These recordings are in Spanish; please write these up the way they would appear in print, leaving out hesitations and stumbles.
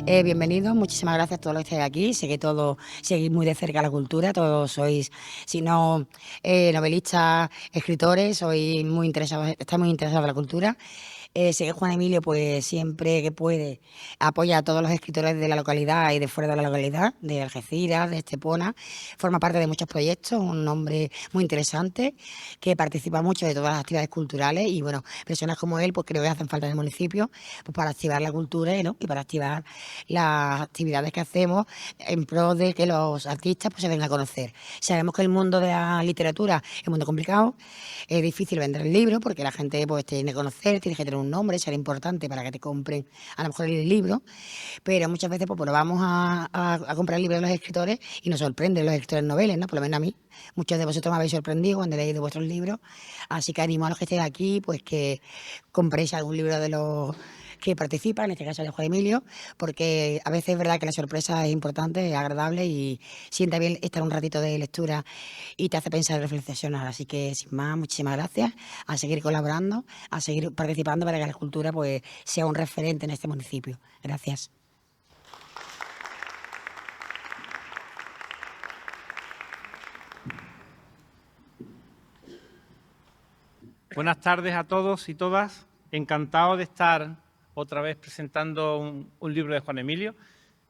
Bienvenidos, muchísimas gracias a todos los que estáis aquí. Sé que todos seguís muy de cerca la cultura, todos sois, si no novelistas, escritores, sois muy interesados, estáis muy interesados en la cultura. Sé que Juan Emilio, pues siempre que puede, apoya a todos los escritores de la localidad y de fuera de la localidad, de Algeciras, de Estepona. Forma parte de muchos proyectos, un hombre muy interesante que participa mucho de todas las actividades culturales y, bueno, personas como él, pues creo que hacen falta en el municipio pues, para activar la cultura, ¿no? Y para activar las actividades que hacemos en pro de que los artistas pues, se den a conocer. Sabemos que el mundo de la literatura es un mundo complicado, es difícil vender el libro porque la gente pues tiene que conocer, tiene que tener un nombre, ser importante para que te compren a lo mejor el libro, pero muchas veces pues vamos a comprar libros de los escritores y nos sorprenden los escritores noveles, ¿no? Por lo menos a mí. Muchos de vosotros me habéis sorprendido cuando he leído vuestros libros, así que animo a los que estéis aquí pues que compréis algún libro de los que participan, en este caso de Juan Emilio, porque a veces es verdad que la sorpresa es importante, es agradable y sienta bien estar un ratito de lectura y te hace pensar y reflexionar. Así que, sin más, muchísimas gracias, a seguir colaborando, a seguir participando para que la cultura pues, sea un referente en este municipio. Gracias. Buenas tardes a todos y todas. Encantado de estar otra vez presentando un libro de Juan Emilio.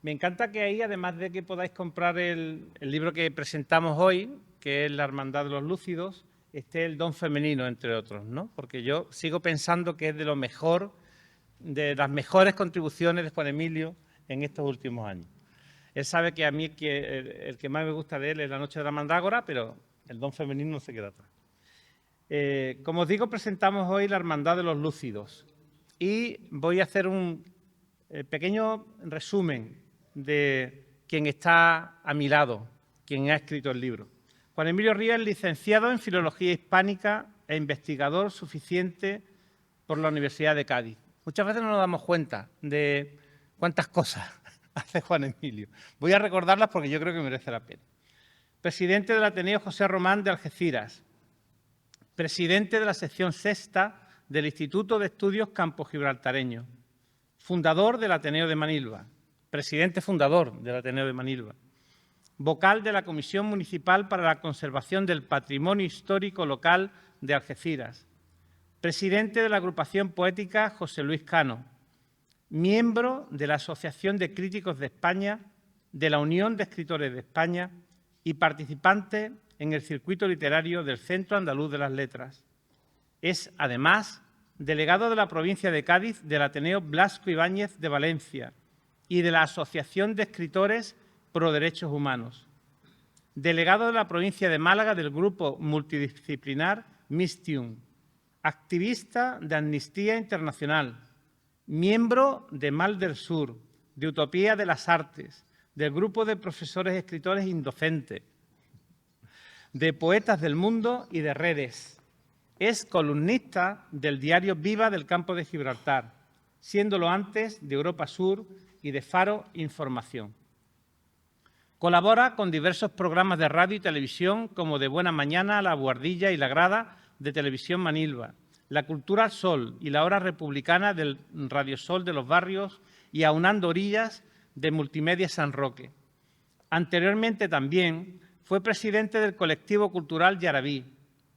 Me encanta que ahí, además de que podáis comprar el libro que presentamos hoy, que es La Hermandad de los Lúcidos, esté el Don Femenino, entre otros, ¿no? Porque yo sigo pensando que es de lo mejor, de las mejores contribuciones de Juan Emilio en estos últimos años. Él sabe que a mí el que más me gusta de él es La Noche de la Mandrágora, pero el Don Femenino no se queda atrás. Como os digo, presentamos hoy La Hermandad de los Lúcidos y voy a hacer un pequeño resumen de quien está a mi lado, quien ha escrito el libro. Juan Emilio Ríos es licenciado en Filología Hispánica e investigador suficiente por la Universidad de Cádiz. Muchas veces no nos damos cuenta de cuántas cosas hace Juan Emilio. Voy a recordarlas porque yo creo que merece la pena. Presidente del Ateneo José Román de Algeciras. Presidente de la sección sexta del Instituto de Estudios Campo-Gibraltareños, fundador del Ateneo de Manilva, presidente fundador del Ateneo de Manilva, vocal de la Comisión Municipal para la Conservación del Patrimonio Histórico Local de Algeciras, presidente de la Agrupación Poética José Luis Cano, miembro de la Asociación de Críticos de España, de la Unión de Escritores de España y participante en el circuito literario del Centro Andaluz de las Letras. Es, además, delegado de la provincia de Cádiz del Ateneo Blasco Ibáñez de Valencia y de la Asociación de Escritores Pro Derechos Humanos. Delegado de la provincia de Málaga del grupo multidisciplinar Mistium. Activista de Amnistía Internacional. Miembro de Mal del Sur, de Utopía de las Artes, del grupo de profesores escritores indocentes, de Poetas del Mundo y de Redes. Es columnista del diario Viva del Campo de Gibraltar, siéndolo antes de Europa Sur y de Faro Información. Colabora con diversos programas de radio y televisión como De Buena Mañana, La Buhardilla y La Grada de Televisión Manilva, La Cultura al Sol y La Hora Republicana del Radio Sol de los Barrios y Aunando Orillas de Multimedia San Roque. Anteriormente también fue presidente del colectivo cultural Yarabí,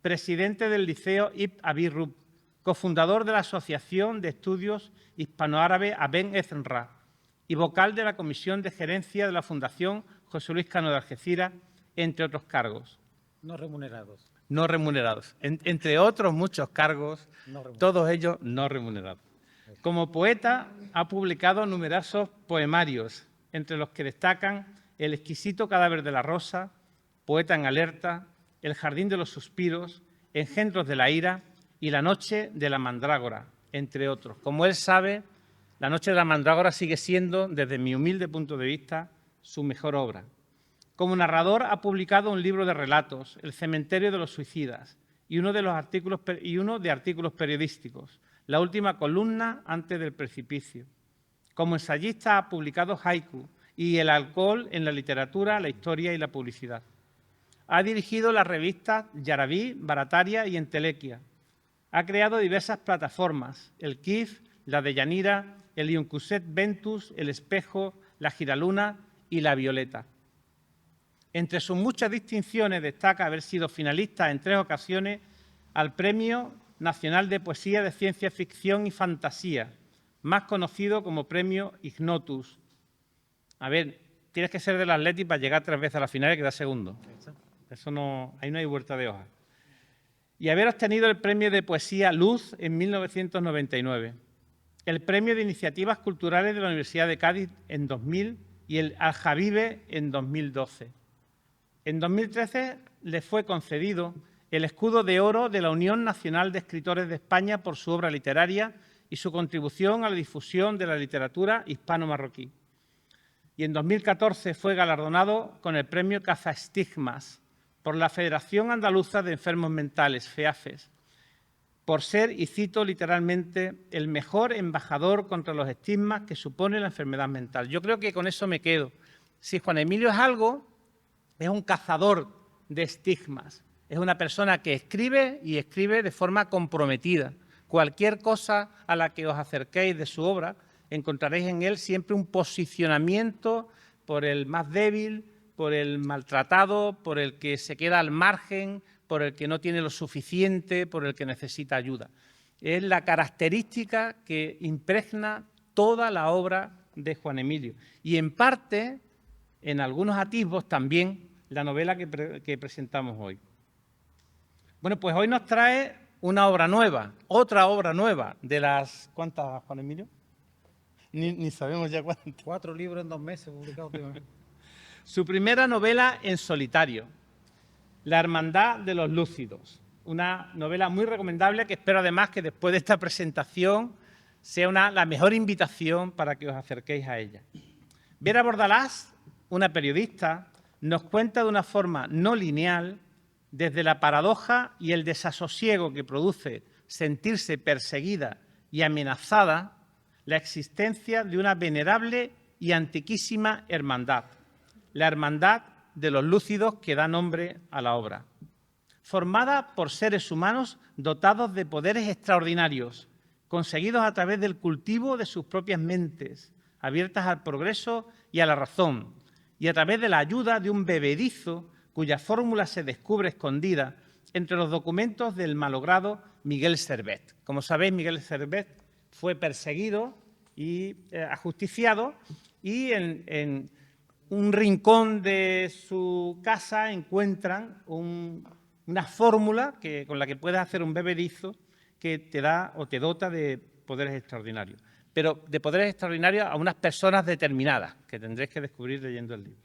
presidente del Liceo Ibn Abi Rub, cofundador de la Asociación de Estudios Hispanoárabes Aben Ezra y vocal de la Comisión de Gerencia de la Fundación José Luis Cano de Algeciras, entre otros cargos. No remunerados. No remunerados. Entre otros muchos cargos, todos ellos no remunerados. Como poeta ha publicado numerosos poemarios, entre los que destacan El exquisito cadáver de la rosa, Poeta en alerta, El jardín de los suspiros, Engendros de la ira y La noche de la mandrágora, entre otros. Como él sabe, La noche de la mandrágora sigue siendo, desde mi humilde punto de vista, su mejor obra. Como narrador ha publicado un libro de relatos, El cementerio de los suicidas, y uno de artículos periodísticos, La última columna antes del precipicio. Como ensayista ha publicado haiku y El alcohol en la literatura, la historia y la publicidad. Ha dirigido las revistas Yarabí, Barataria y Entelequia. Ha creado diversas plataformas, el KIF, la de Yanira, el Iuncusset Ventus, el Espejo, la Giraluna y la Violeta. Entre sus muchas distinciones destaca haber sido finalista en 3 ocasiones al Premio Nacional de Poesía de Ciencia Ficción y Fantasía, más conocido como Premio Ignotus. A ver, tienes que ser del Atleti para llegar 3 veces a la final y quedar segundo. Eso no, ahí no hay vuelta de hoja. Y haber obtenido el Premio de Poesía Luz en 1999, el Premio de Iniciativas Culturales de la Universidad de Cádiz en 2000 y el Aljavive en 2012. En 2013 le fue concedido el Escudo de Oro de la Unión Nacional de Escritores de España por su obra literaria y su contribución a la difusión de la literatura hispano-marroquí. Y en 2014 fue galardonado con el Premio Cazaestigmas por la Federación Andaluza de Enfermos Mentales, FEAFES, por ser, y cito literalmente, el mejor embajador contra los estigmas que supone la enfermedad mental. Yo creo que con eso me quedo. Si Juan Emilio es algo, es un cazador de estigmas. Es una persona que escribe y escribe de forma comprometida. Cualquier cosa a la que os acerquéis de su obra, encontraréis en él siempre un posicionamiento por el más débil, por el maltratado, por el que se queda al margen, por el que no tiene lo suficiente, por el que necesita ayuda. Es la característica que impregna toda la obra de Juan Emilio. Y en parte, en algunos atisbos también, la novela que presentamos hoy. Bueno, pues hoy nos trae una obra nueva, otra obra nueva de las... ¿Cuántas, Juan Emilio? Ni sabemos ya cuántas. 4 libros en 2 meses publicados. Su primera novela en solitario, La Hermandad de los Lúcidos. Una novela muy recomendable que espero además que después de esta presentación sea la mejor invitación para que os acerquéis a ella. Vera Bordalás, una periodista, nos cuenta de una forma no lineal, desde la paradoja y el desasosiego que produce sentirse perseguida y amenazada, la existencia de una venerable y antiquísima hermandad, la Hermandad de los Lúcidos, que da nombre a la obra. Formada por seres humanos dotados de poderes extraordinarios, conseguidos a través del cultivo de sus propias mentes, abiertas al progreso y a la razón, y a través de la ayuda de un bebedizo cuya fórmula se descubre escondida entre los documentos del malogrado Miguel Servet. Como sabéis, Miguel Servet fue perseguido y ajusticiado, y en un rincón de su casa encuentran una fórmula con la que puedes hacer un bebedizo que te da o te dota de poderes extraordinarios. Pero de poderes extraordinarios a unas personas determinadas, que tendréis que descubrir leyendo el libro.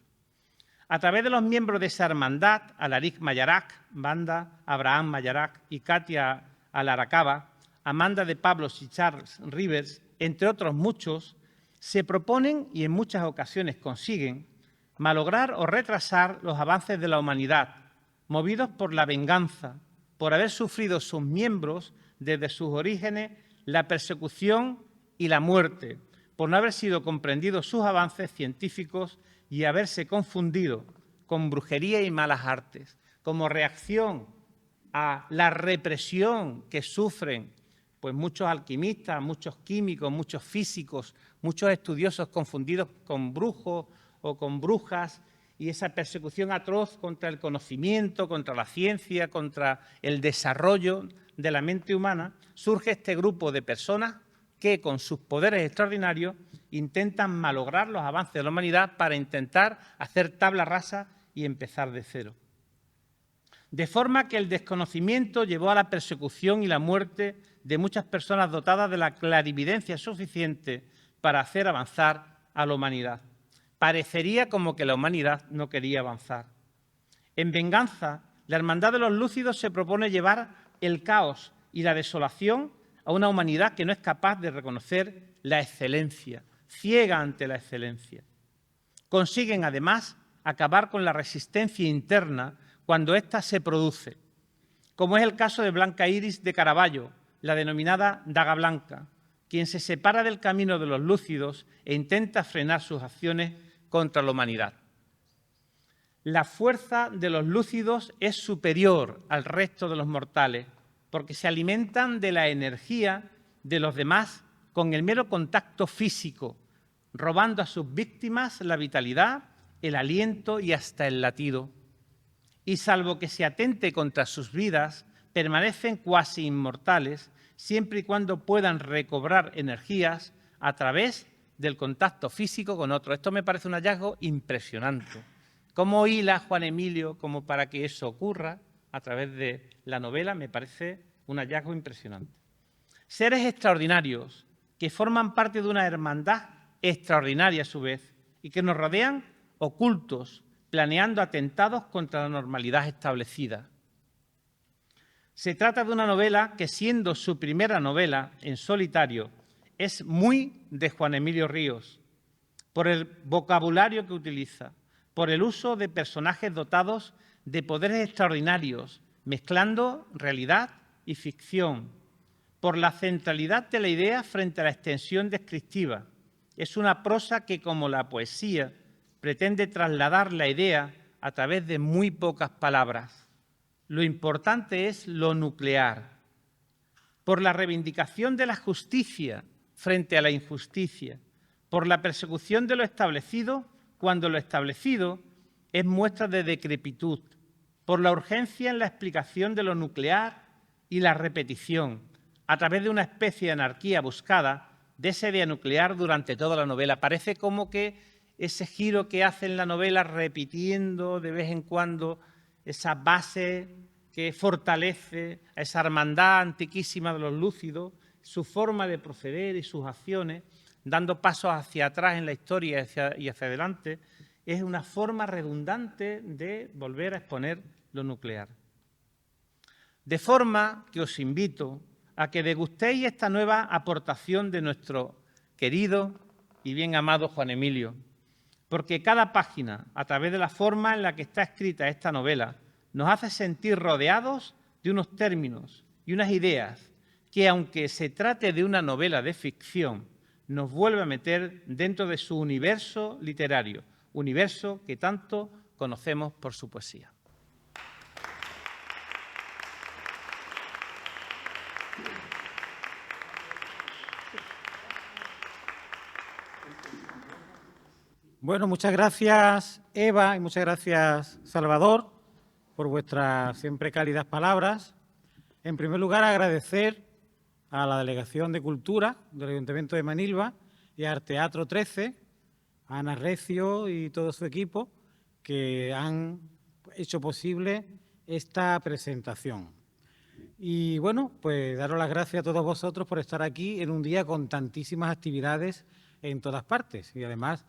A través de los miembros de esa hermandad, Alaric Mayarac, Banda, Abraham Mayarac y Katia Alaracaba, Amanda de Pablos y Charles Rivers, entre otros muchos, se proponen y en muchas ocasiones consiguen malograr o retrasar los avances de la humanidad, movidos por la venganza, por haber sufrido sus miembros desde sus orígenes la persecución y la muerte, por no haber sido comprendidos sus avances científicos y haberse confundido con brujería y malas artes, como reacción a la represión que sufren pues muchos alquimistas, muchos químicos, muchos físicos, muchos estudiosos confundidos con brujos o con brujas, y esa persecución atroz contra el conocimiento, contra la ciencia, contra el desarrollo de la mente humana, surge este grupo de personas que con sus poderes extraordinarios intentan malograr los avances de la humanidad para intentar hacer tabla rasa y empezar de cero. De forma que el desconocimiento llevó a la persecución y la muerte de muchas personas dotadas de la clarividencia suficiente para hacer avanzar a la humanidad. Parecería como que la humanidad no quería avanzar. En venganza, la Hermandad de los Lúcidos se propone llevar el caos y la desolación a una humanidad que no es capaz de reconocer la excelencia, ciega ante la excelencia. Consiguen, además, acabar con la resistencia interna cuando ésta se produce, como es el caso de Blanca Iris de Caravaggio, la denominada Daga Blanca, quien se separa del camino de los lúcidos e intenta frenar sus acciones contra la humanidad. La fuerza de los lúcidos es superior al resto de los mortales, porque se alimentan de la energía de los demás con el mero contacto físico, robando a sus víctimas la vitalidad, el aliento y hasta el latido. Y salvo que se atente contra sus vidas, permanecen cuasi inmortales, siempre y cuando puedan recobrar energías a través del contacto físico con otros. Esto me parece un hallazgo impresionante. ¿Cómo hila Juan Emilio como para que eso ocurra a través de la novela? Me parece un hallazgo impresionante. Seres extraordinarios que forman parte de una hermandad extraordinaria a su vez y que nos rodean ocultos, planeando atentados contra la normalidad establecida. Se trata de una novela que, siendo su primera novela en solitario, es muy de Juan Emilio Ríos, por el vocabulario que utiliza, por el uso de personajes dotados de poderes extraordinarios, mezclando realidad y ficción, por la centralidad de la idea frente a la extensión descriptiva. Es una prosa que, como la poesía, pretende trasladar la idea a través de muy pocas palabras. Lo importante es lo nuclear. Por la reivindicación de la justicia frente a la injusticia, por la persecución de lo establecido cuando lo establecido es muestra de decrepitud, por la urgencia en la explicación de lo nuclear y la repetición, a través de una especie de anarquía buscada de esa idea nuclear durante toda la novela. Parece como que ese giro que hace en la novela repitiendo de vez en cuando esa base que fortalece a esa hermandad antiquísima de los lúcidos, su forma de proceder y sus acciones, dando pasos hacia atrás en la historia y hacia adelante, es una forma redundante de volver a exponer lo nuclear. De forma que os invito a que degustéis esta nueva aportación de nuestro querido y bien amado Juan Emilio, porque cada página, a través de la forma en la que está escrita esta novela, nos hace sentir rodeados de unos términos y unas ideas que, aunque se trate de una novela de ficción, nos vuelve a meter dentro de su universo literario, universo que tanto conocemos por su poesía. Bueno, muchas gracias, Eva, y muchas gracias, Salvador, por vuestras siempre cálidas palabras. En primer lugar, agradecer a la Delegación de Cultura del Ayuntamiento de Manilva y al Teatro 13, a Ana Recio y todo su equipo, que han hecho posible esta presentación. Y bueno, pues daros las gracias a todos vosotros por estar aquí en un día con tantísimas actividades en todas partes. Y además,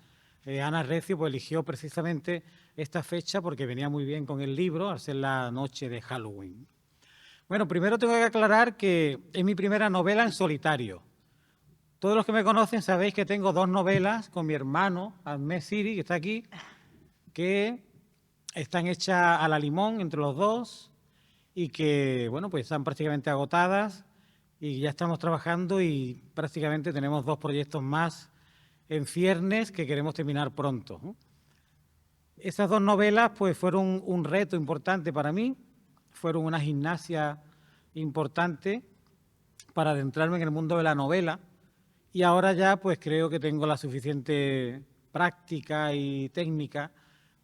Ana Recio pues, eligió precisamente esta fecha porque venía muy bien con el libro, al ser la noche de Halloween. Bueno, primero tengo que aclarar que es mi primera novela en solitario. Todos los que me conocen sabéis que tengo dos novelas con mi hermano, Ahmed Siri, que está aquí, que están hechas a la limón entre los dos y que, bueno, pues están prácticamente agotadas y ya estamos trabajando y prácticamente tenemos dos proyectos más en ciernes que queremos terminar pronto, ¿no? Esas dos novelas pues fueron un reto importante para mí, fueron una gimnasia importante para adentrarme en el mundo de la novela y ahora ya pues creo que tengo la suficiente práctica y técnica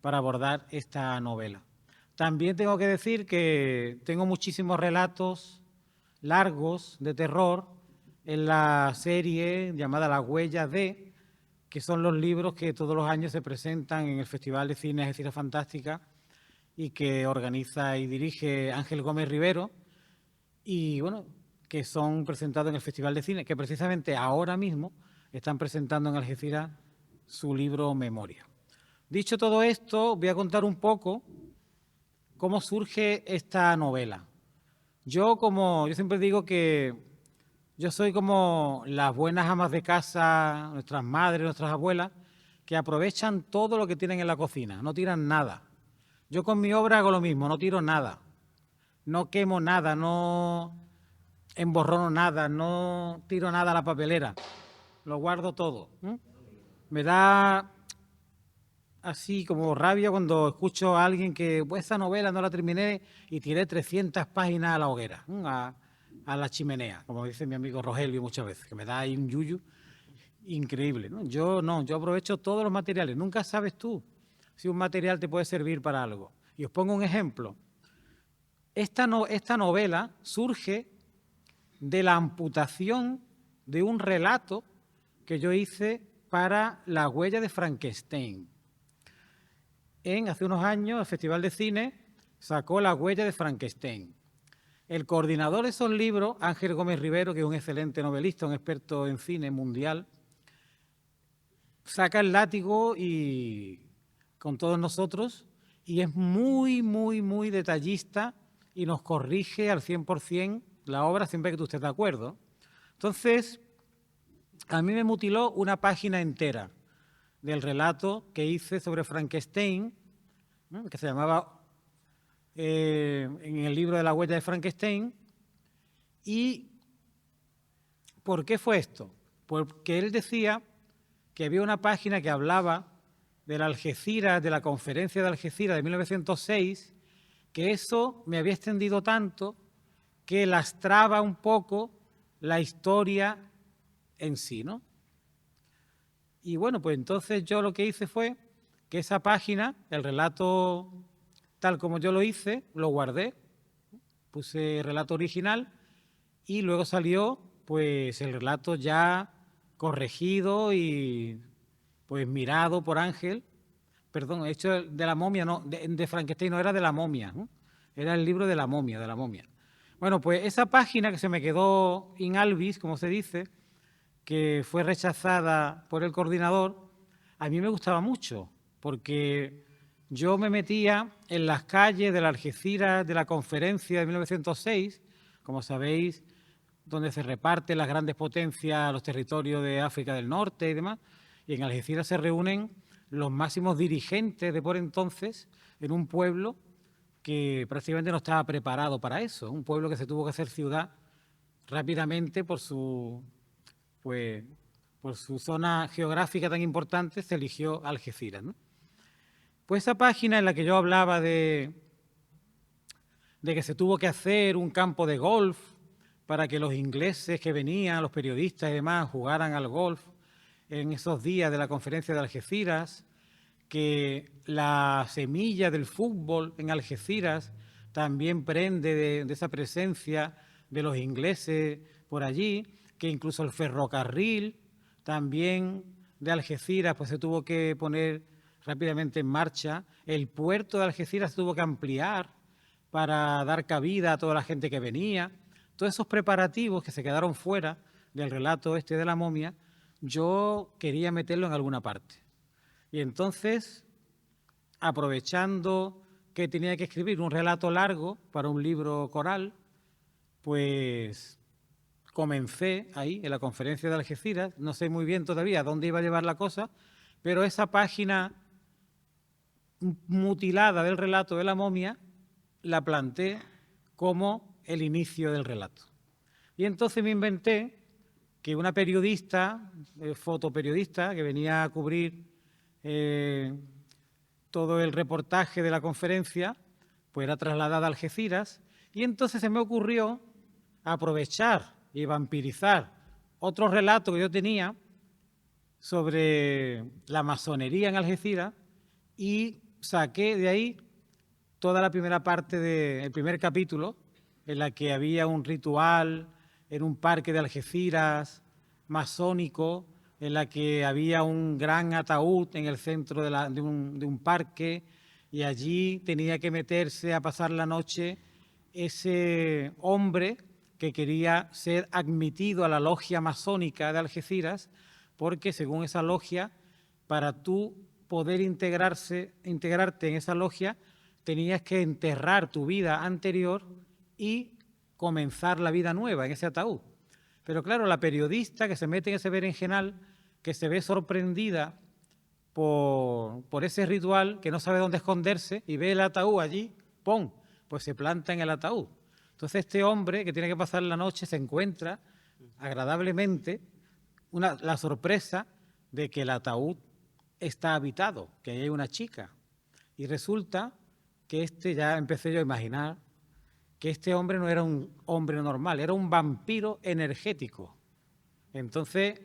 para abordar esta novela. También tengo que decir que tengo muchísimos relatos largos de terror en la serie llamada Las huellas de, que son los libros que todos los años se presentan en el Festival de Cine Algeciras Fantástica y que organiza y dirige Ángel Gómez Rivero y, bueno, que son presentados en el Festival de Cine, que precisamente ahora mismo están presentando en Algeciras su libro Memoria. Dicho todo esto, voy a contar un poco cómo surge esta novela. Yo siempre digo que yo soy como las buenas amas de casa, nuestras madres, nuestras abuelas, que aprovechan todo lo que tienen en la cocina, no tiran nada. Yo con mi obra hago lo mismo, no tiro nada, no quemo nada, no emborrono nada, no tiro nada a la papelera, lo guardo todo. Me da así como rabia cuando escucho a alguien que pues, esa novela no la terminé y tiré 300 páginas a la hoguera. a la chimenea, como dice mi amigo Rogelio muchas veces, que me da ahí un yuyu increíble, ¿no? Yo aprovecho todos los materiales. Nunca sabes tú si un material te puede servir para algo. Y os pongo un ejemplo. Esta novela surge de la amputación de un relato que yo hice para La huella de Frankenstein. Hace unos años, el Festival de Cine sacó La huella de Frankenstein. El coordinador de esos libros, Ángel Gómez Rivero, que es un excelente novelista, un experto en cine mundial, saca el látigo y con todos nosotros y es muy, muy, muy detallista y nos corrige al 100% la obra siempre que tú estés de acuerdo. Entonces, a mí me mutiló una página entera del relato que hice sobre Frankenstein, ¿no?, que se llamaba en el libro de La huella de Frankenstein. ¿Y por qué fue esto? Porque él decía que había una página que hablaba de la Algeciras, de la conferencia de Algeciras de 1906, que eso me había extendido tanto que lastraba un poco la historia en sí, ¿no? Y bueno, pues entonces yo lo que hice fue que esa página, el relato tal como yo lo hice, lo guardé, puse relato original y luego salió pues el relato ya corregido y pues mirado por Ángel, perdón, hecho de la momia, no, de Frankenstein, no era de la momia, ¿no? Era el libro de la momia, de la momia. Bueno, pues esa página que se me quedó in albis, como se dice, que fue rechazada por el coordinador, a mí me gustaba mucho, porque yo me metía en las calles de la Algeciras de la conferencia de 1906, como sabéis, donde se reparten las grandes potencias, los territorios de África del Norte y demás, y en Algeciras se reúnen los máximos dirigentes de por entonces en un pueblo que prácticamente no estaba preparado para eso, un pueblo que se tuvo que hacer ciudad rápidamente por su zona geográfica tan importante, se eligió Algeciras, ¿no? Pues esa página en la que yo hablaba de que se tuvo que hacer un campo de golf para que los ingleses que venían, los periodistas y demás, jugaran al golf en esos días de la conferencia de Algeciras, que la semilla del fútbol en Algeciras también prende de esa presencia de los ingleses por allí, que incluso el ferrocarril también de Algeciras pues se tuvo que poner rápidamente en marcha, el puerto de Algeciras se tuvo que ampliar para dar cabida a toda la gente que venía. Todos esos preparativos que se quedaron fuera del relato este de la momia, yo quería meterlo en alguna parte. Y entonces, aprovechando que tenía que escribir un relato largo para un libro coral, pues comencé ahí, en la conferencia de Algeciras, no sé muy bien todavía dónde iba a llevar la cosa, pero esa página mutilada del relato de la momia la planté como el inicio del relato. Y entonces me inventé que una periodista, fotoperiodista, que venía a cubrir todo el reportaje de la conferencia, pues era trasladada a Algeciras, y entonces se me ocurrió aprovechar y vampirizar otro relato que yo tenía sobre la masonería en Algeciras y saqué de ahí toda la primera parte del primer capítulo, en la que había un ritual en un parque de Algeciras masónico, en la que había un gran ataúd en el centro de un parque y allí tenía que meterse a pasar la noche ese hombre que quería ser admitido a la logia masónica de Algeciras, porque según esa logia, para tú poder integrarte en esa logia, tenías que enterrar tu vida anterior y comenzar la vida nueva en ese ataúd. Pero claro, la periodista que se mete en ese berenjenal, que se ve sorprendida por ese ritual, que no sabe dónde esconderse y ve el ataúd allí, ¡pum!, pues se planta en el ataúd. Entonces este hombre que tiene que pasar la noche se encuentra agradablemente la sorpresa de que el ataúd está habitado, que ahí hay una chica. Y resulta que ya empecé yo a imaginar que este hombre no era un hombre normal, era un vampiro energético. Entonces,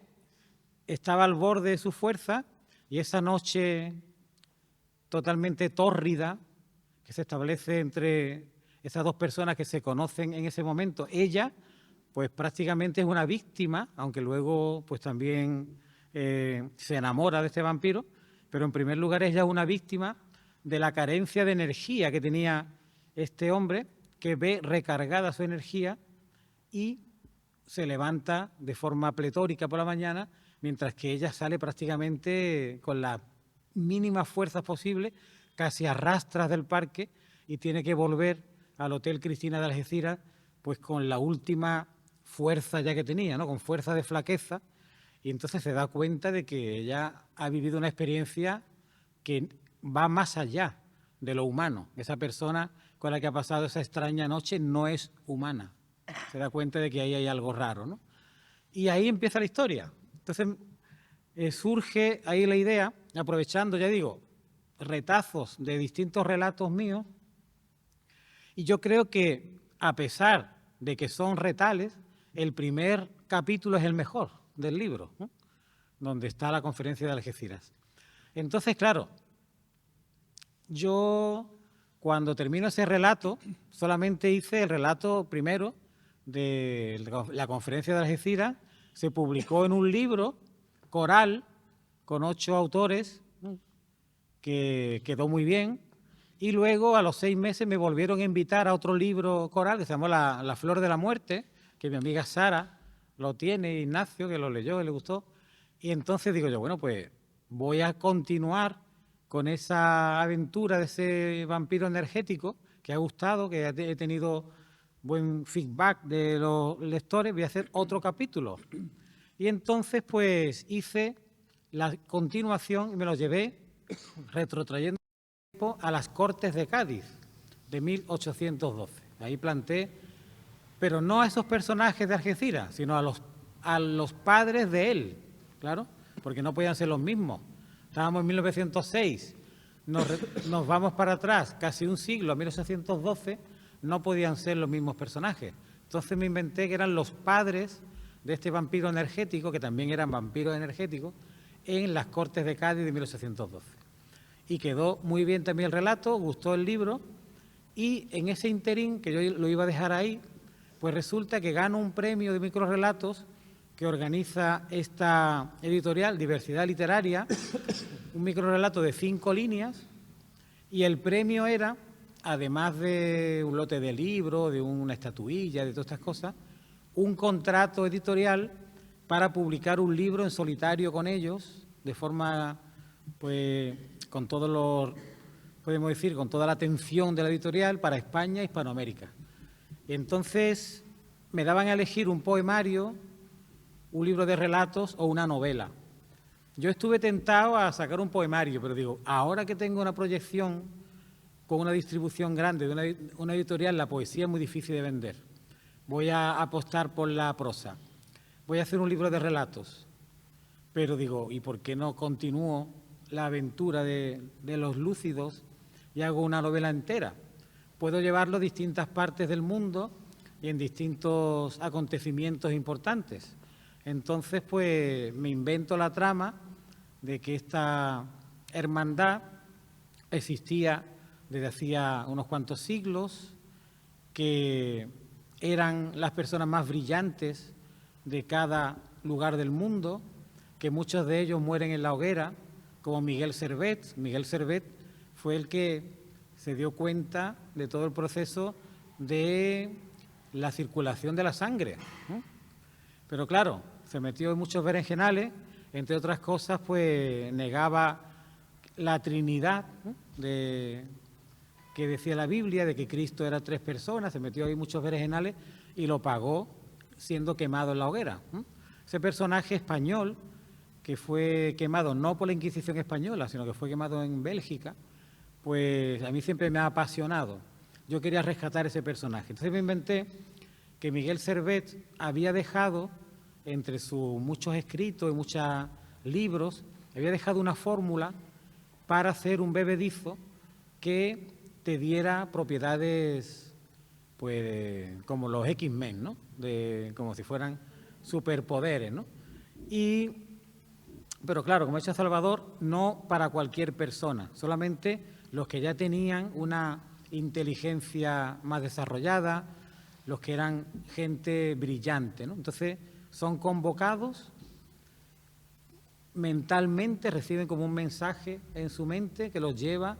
estaba al borde de su fuerza y esa noche totalmente tórrida que se establece entre esas dos personas que se conocen en ese momento, ella, pues prácticamente es una víctima, aunque luego pues también se enamora de este vampiro, pero en primer lugar ella es una víctima de la carencia de energía que tenía este hombre, que ve recargada su energía y se levanta de forma pletórica por la mañana, mientras que ella sale prácticamente con las mínimas fuerzas posibles, casi a rastras del parque, y tiene que volver al Hotel Cristina de Algeciras pues con la última fuerza ya que tenía, ¿no? Con fuerza de flaqueza, y entonces se da cuenta de que ella ha vivido una experiencia que va más allá de lo humano. Esa persona con la que ha pasado esa extraña noche no es humana. Se da cuenta de que ahí hay algo raro, ¿no? Y ahí empieza la historia. Entonces surge ahí la idea, aprovechando, ya digo, retazos de distintos relatos míos, y yo creo que, a pesar de que son retales, el primer capítulo es el mejor del libro, ¿no? Donde está la conferencia de Algeciras. Entonces, claro, yo cuando termino ese relato, solamente hice el relato primero de la conferencia de Algeciras, se publicó en un libro coral con 8 autores, que quedó muy bien, y luego a los 6 meses me volvieron a invitar a otro libro coral que se llamó La Flor de la Muerte, que mi amiga Sara lo tiene, Ignacio, que lo leyó y le gustó, y entonces digo yo, bueno, pues voy a continuar con esa aventura de ese vampiro energético que ha gustado, que he tenido buen feedback de los lectores, voy a hacer otro capítulo. Y entonces pues hice la continuación y me lo llevé retrotrayendo a las Cortes de Cádiz de 1812. Ahí planté, pero no a esos personajes de Algeciras, sino a los padres de él, claro, porque no podían ser los mismos. Estábamos en 1906, nos vamos para atrás casi un siglo, a 1812, no podían ser los mismos personajes. Entonces me inventé que eran los padres de este vampiro energético, que también eran vampiros energéticos, en las Cortes de Cádiz de 1812. Y quedó muy bien también el relato, gustó el libro, y en ese interín, que yo lo iba a dejar ahí, pues resulta que gano un premio de microrrelatos que organiza esta editorial, Diversidad Literaria, un microrrelato de 5 líneas, y el premio era, además de un lote de libros, de una estatuilla, de todas estas cosas, un contrato editorial para publicar un libro en solitario con ellos, de forma, pues, con todos los, podemos decir, con toda la atención de la editorial para España e Hispanoamérica. Y entonces me daban a elegir un poemario, un libro de relatos o una novela. Yo estuve tentado a sacar un poemario, pero digo, ahora que tengo una proyección con una distribución grande de una editorial, la poesía es muy difícil de vender. Voy a apostar por la prosa. Voy a hacer un libro de relatos. Pero digo, ¿y por qué no continúo la aventura de los lúcidos y hago una novela entera? Puedo llevarlo a distintas partes del mundo y en distintos acontecimientos importantes. Entonces, pues, me invento la trama de que esta hermandad existía desde hacía unos cuantos siglos, que eran las personas más brillantes de cada lugar del mundo, que muchos de ellos mueren en la hoguera, como Miguel Servet. Miguel Servet fue el que se dio cuenta de todo el proceso de la circulación de la sangre, ¿no? Pero claro, se metió en muchos berenjenales, entre otras cosas, pues negaba la Trinidad, ¿no?, que decía la Biblia, de que Cristo era 3 personas, se metió ahí muchos berenjenales y lo pagó siendo quemado en la hoguera, ¿no? Ese personaje español que fue quemado no por la Inquisición española, sino que fue quemado en Bélgica, pues a mí siempre me ha apasionado. Yo quería rescatar ese personaje. Entonces me inventé que Miguel Servet había dejado, entre sus muchos escritos y muchos libros, había dejado una fórmula para hacer un bebedizo que te diera propiedades pues como los X-Men, ¿no? Como si fueran superpoderes, ¿no? Pero claro, como ha dicho Salvador, no para cualquier persona, solamente los que ya tenían una inteligencia más desarrollada, los que eran gente brillante, ¿no? Entonces son convocados mentalmente, reciben como un mensaje en su mente que los lleva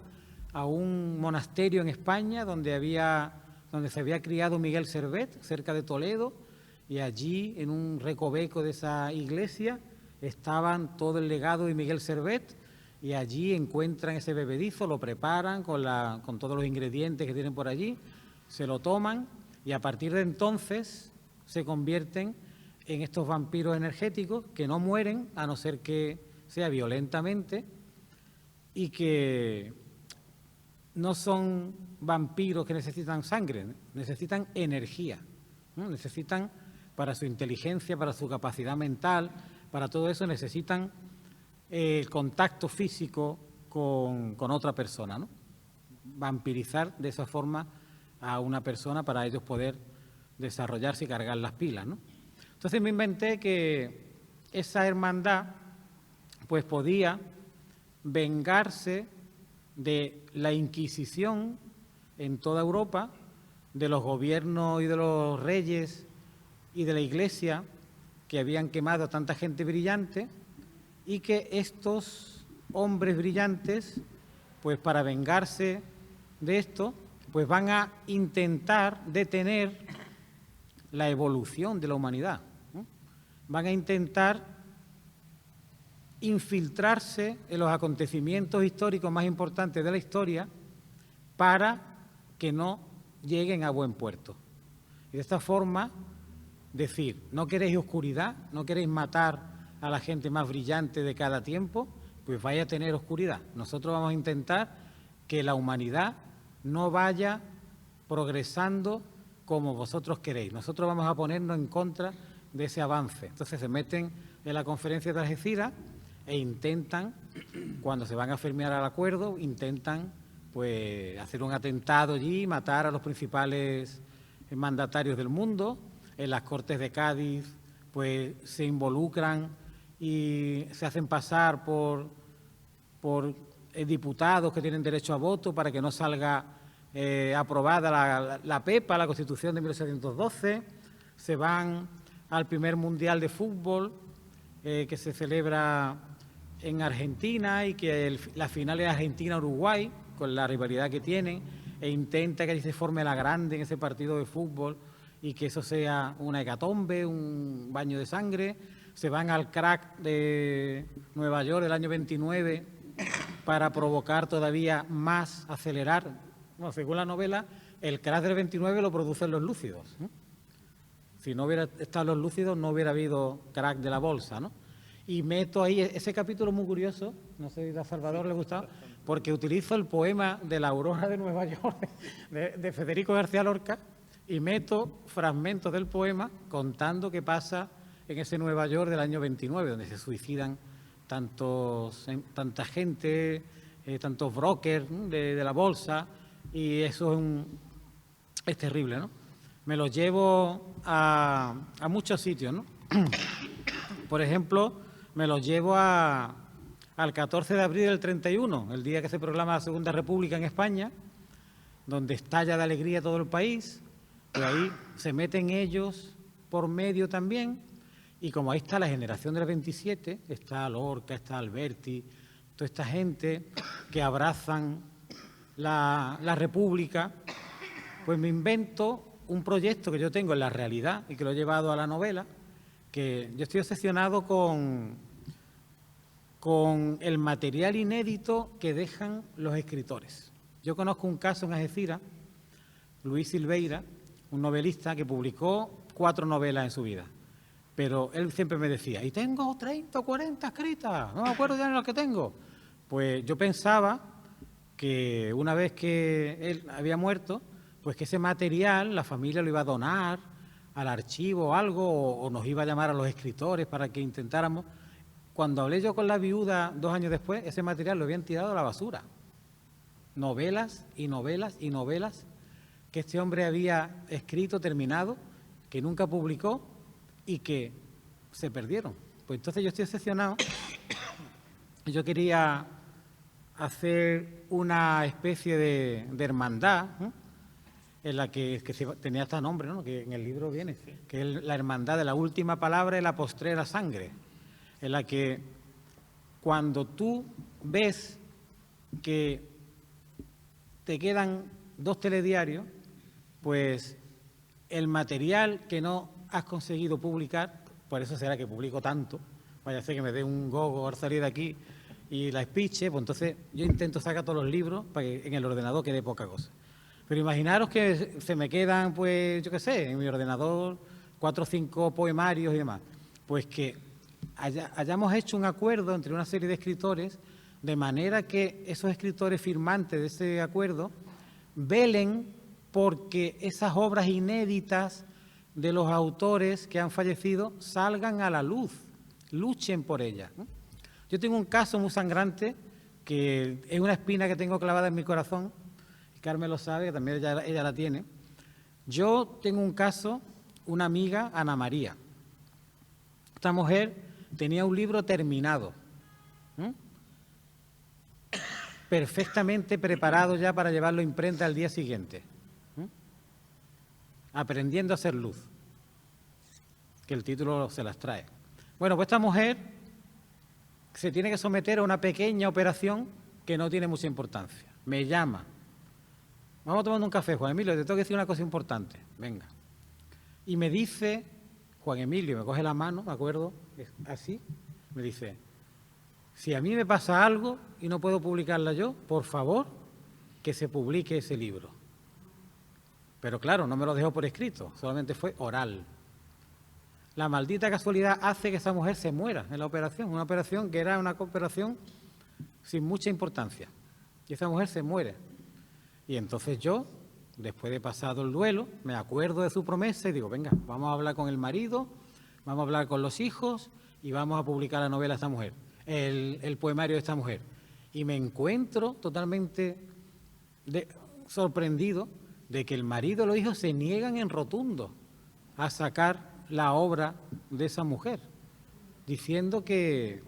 a un monasterio en España donde se había criado Miguel Servet, cerca de Toledo, y allí, en un recoveco de esa iglesia, estaban todo el legado de Miguel Servet, y allí encuentran ese bebedizo, lo preparan con todos los ingredientes que tienen por allí, se lo toman, y a partir de entonces se convierten en estos vampiros energéticos que no mueren, a no ser que sea violentamente, y que no son vampiros que necesitan sangre, necesitan energía, ¿no? Necesitan, para su inteligencia, para su capacidad mental, para todo eso necesitan el contacto físico con otra persona, ¿no? Vampirizar de esa forma a una persona para ellos poder desarrollarse y cargar las pilas, ¿no? Entonces me inventé que esa hermandad pues podía vengarse de la Inquisición en toda Europa, de los gobiernos y de los reyes y de la Iglesia que habían quemado a tanta gente brillante, y que estos hombres brillantes, pues para vengarse de esto, pues van a intentar detener la evolución de la humanidad, ¿no? Van a intentar infiltrarse en los acontecimientos históricos más importantes de la historia para que no lleguen a buen puerto. Y de esta forma decir, no queréis oscuridad, no queréis matar a la gente más brillante de cada tiempo, pues vaya a tener oscuridad. Nosotros vamos a intentar que la humanidad no vaya progresando como vosotros queréis. Nosotros vamos a ponernos en contra de ese avance. Entonces se meten en la conferencia de Algeciras e intentan, cuando se van a firmar el acuerdo, intentan pues hacer un atentado allí, matar a los principales mandatarios del mundo. En las Cortes de Cádiz pues se involucran y se hacen pasar por diputados que tienen derecho a voto para que no salga aprobada la PEPA, la Constitución de 1712. Se van al primer Mundial de Fútbol que se celebra en Argentina, y que la final es Argentina-Uruguay, con la rivalidad que tienen, e intenta que allí se forme la grande en ese partido de fútbol y que eso sea una hecatombe, un baño de sangre. Se van al crack de Nueva York del año 29 para provocar todavía más, acelerar. Bueno, según la novela, el crack del 29 lo producen los lúcidos, ¿no? Si no hubiera estado los lúcidos, no hubiera habido crack de la bolsa, ¿no? Y meto ahí, ese capítulo muy curioso, no sé si a Salvador le gusta, porque utilizo el poema de la aurora de Nueva York de Federico García Lorca, y meto fragmentos del poema contando qué pasa en ese Nueva York del año 29, donde se suicidan tanta gente, tantos brokers, ¿no?, de la bolsa, y eso es terrible, ¿no? Me lo llevo a muchos sitios, ¿no? Por ejemplo, me lo llevo al 14 de abril del 31, el día que se proclama la Segunda República en España, donde estalla de alegría todo el país, y ahí se meten ellos por medio también, y como ahí está la generación del 27, está Lorca, está Alberti, toda esta gente que abrazan la República, pues me invento un proyecto que yo tengo en la realidad y que lo he llevado a la novela, que yo estoy obsesionado con el material inédito que dejan los escritores. Yo conozco un caso en Algeciras, Luis Silveira, un novelista que publicó 4 novelas en su vida, pero él siempre me decía, y tengo 30 o 40 escritas, no me acuerdo ya de las que tengo. Pues yo pensaba que una vez que él había muerto, pues que ese material la familia lo iba a donar al archivo o algo, o nos iba a llamar a los escritores para que intentáramos. Cuando hablé yo con la viuda 2 años después, ese material lo habían tirado a la basura. Novelas y novelas y novelas que este hombre había escrito, terminado, que nunca publicó y que se perdieron. Pues entonces yo estoy obsesionado. Yo quería hacer una especie de hermandad, ¿eh? En la que tenía este nombre, ¿no? Que en el libro viene, que es la hermandad de la última palabra y la postrera sangre, en la que cuando tú ves que te quedan 2 telediarios, pues el material que no has conseguido publicar, por eso será que publico tanto, vaya a ser que me dé un gogo al salir de aquí y la espiche, pues entonces yo intento sacar todos los libros para que en el ordenador quede poca cosa. Pero imaginaros que se me quedan, pues, yo qué sé, en mi ordenador 4 o 5 poemarios y demás. Pues que hayamos hecho un acuerdo entre una serie de escritores, de manera que esos escritores firmantes de ese acuerdo velen porque esas obras inéditas de los autores que han fallecido salgan a la luz, luchen por ellas, ¿no? Yo tengo un caso muy sangrante, que es una espina que tengo clavada en mi corazón, y Carmen lo sabe, que también ella la tiene. Yo tengo un caso, una amiga, Ana María. Esta mujer tenía un libro terminado, ¿eh? Perfectamente preparado ya para llevarlo a imprenta al día siguiente, ¿eh? Aprendiendo a hacer luz, que el título se las trae. Bueno, pues esta mujer se tiene que someter a una pequeña operación que no tiene mucha importancia. Me llama. Vamos tomando un café, Juan Emilio, te tengo que decir una cosa importante. Venga. Y me dice, Juan Emilio, me coge la mano, me acuerdo, así, me dice, si a mí me pasa algo y no puedo publicarla yo, por favor, que se publique ese libro. Pero claro, no me lo dejó por escrito, solamente fue oral. La maldita casualidad hace que esa mujer se muera en la operación, una operación que era una operación sin mucha importancia. Y esa mujer se muere. Y entonces yo, después de pasado el duelo, me acuerdo de su promesa y digo, venga, vamos a hablar con el marido, vamos a hablar con los hijos y vamos a publicar la novela de esta mujer, el poemario de esta mujer. Y me encuentro totalmente sorprendido de que el marido y los hijos se niegan en rotundo a sacar la obra de esa mujer, diciendo que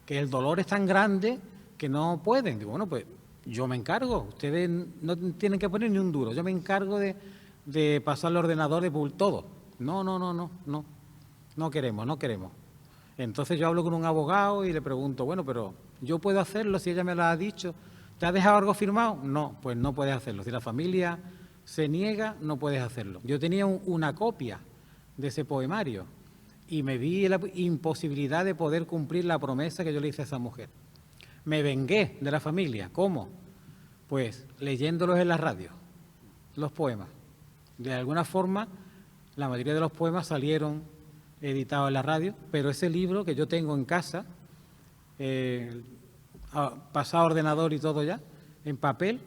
el dolor es tan grande que no pueden. Digo, bueno, pues yo me encargo, ustedes no tienen que poner ni un duro, yo me encargo de pasar al ordenador de todo. No queremos. Entonces yo hablo con un abogado y le pregunto, bueno, pero yo puedo hacerlo si ella me lo ha dicho. ¿Te ha dejado algo firmado? No, pues no puedes hacerlo. Si la familia se niega, no puedes hacerlo. Yo tenía una copia de ese poemario y me vi la imposibilidad de poder cumplir la promesa que yo le hice a esa mujer. Me vengué de la familia. ¿Cómo? Pues leyéndolos en la radio, los poemas. De alguna forma, la mayoría de los poemas salieron editados en la radio, pero ese libro que yo tengo en casa, pasado a ordenador y todo ya, en papel,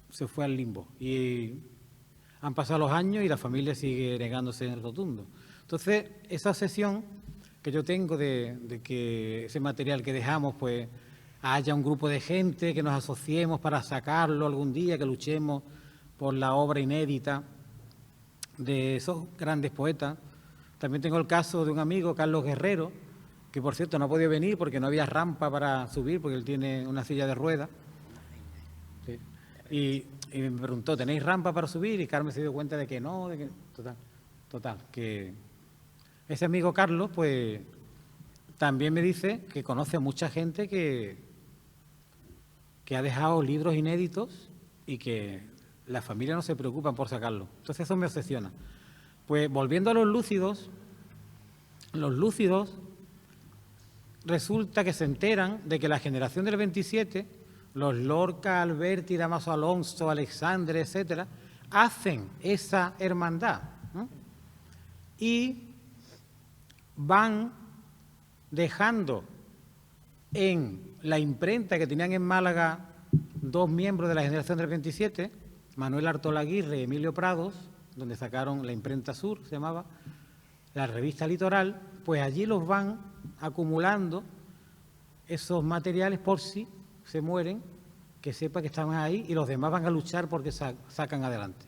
se fue al limbo. Y han pasado los años y la familia sigue negándose en el rotundo. Entonces, esa obsesión que yo tengo de que ese material que dejamos, pues haya un grupo de gente, que nos asociemos para sacarlo algún día, que luchemos por la obra inédita de esos grandes poetas. También tengo el caso de un amigo, Carlos Guerrero, que por cierto no ha podido venir porque no había rampa para subir, porque él tiene una silla de ruedas. Sí. Y me preguntó, ¿tenéis rampa para subir? Y Carmen se dio cuenta de que no, total, que ese amigo Carlos, pues también me dice que conoce a mucha gente que ha dejado libros inéditos y que la familia no se preocupa por sacarlo. Entonces eso me obsesiona. Pues volviendo a los lúcidos resulta que se enteran de que la generación del 27, los Lorca, Alberti, Damaso Alonso, Alexandre, etcétera, hacen esa hermandad, ¿no? Y van dejando en la imprenta que tenían en Málaga 2 miembros de la generación del 27, Manuel Artola Aguirre y Emilio Prados, donde sacaron la imprenta Sur, se llamaba, la revista Litoral, pues allí los van acumulando esos materiales por si se mueren, que sepa que están ahí y los demás van a luchar porque sacan adelante.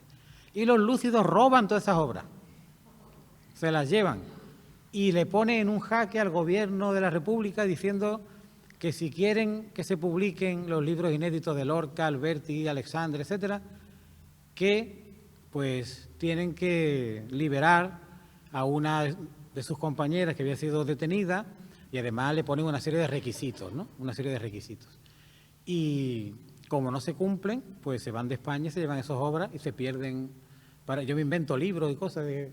Y los lúcidos roban todas esas obras, se las llevan y le ponen en un jaque al gobierno de la República diciendo que si quieren que se publiquen los libros inéditos de Lorca, Alberti, Alexandre, etcétera, que pues tienen que liberar a una de sus compañeras que había sido detenida y además le ponen una serie de requisitos, ¿no? Una serie de requisitos. Y como no se cumplen, pues se van de España, se llevan esas obras y se pierden. Yo me invento libros y cosas que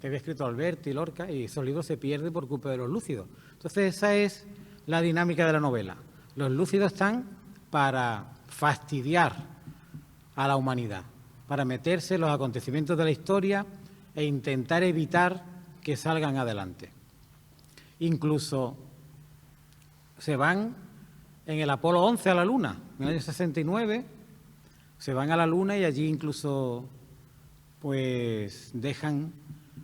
había escrito Alberti y Lorca y esos libros se pierden por culpa de los lúcidos. Entonces esa es la dinámica de la novela. Los lúcidos están para fastidiar a la humanidad, para meterse en los acontecimientos de la historia e intentar evitar que salgan adelante. Incluso se van en el Apolo 11 a la Luna, en el año 69, se van a la Luna y allí incluso pues dejan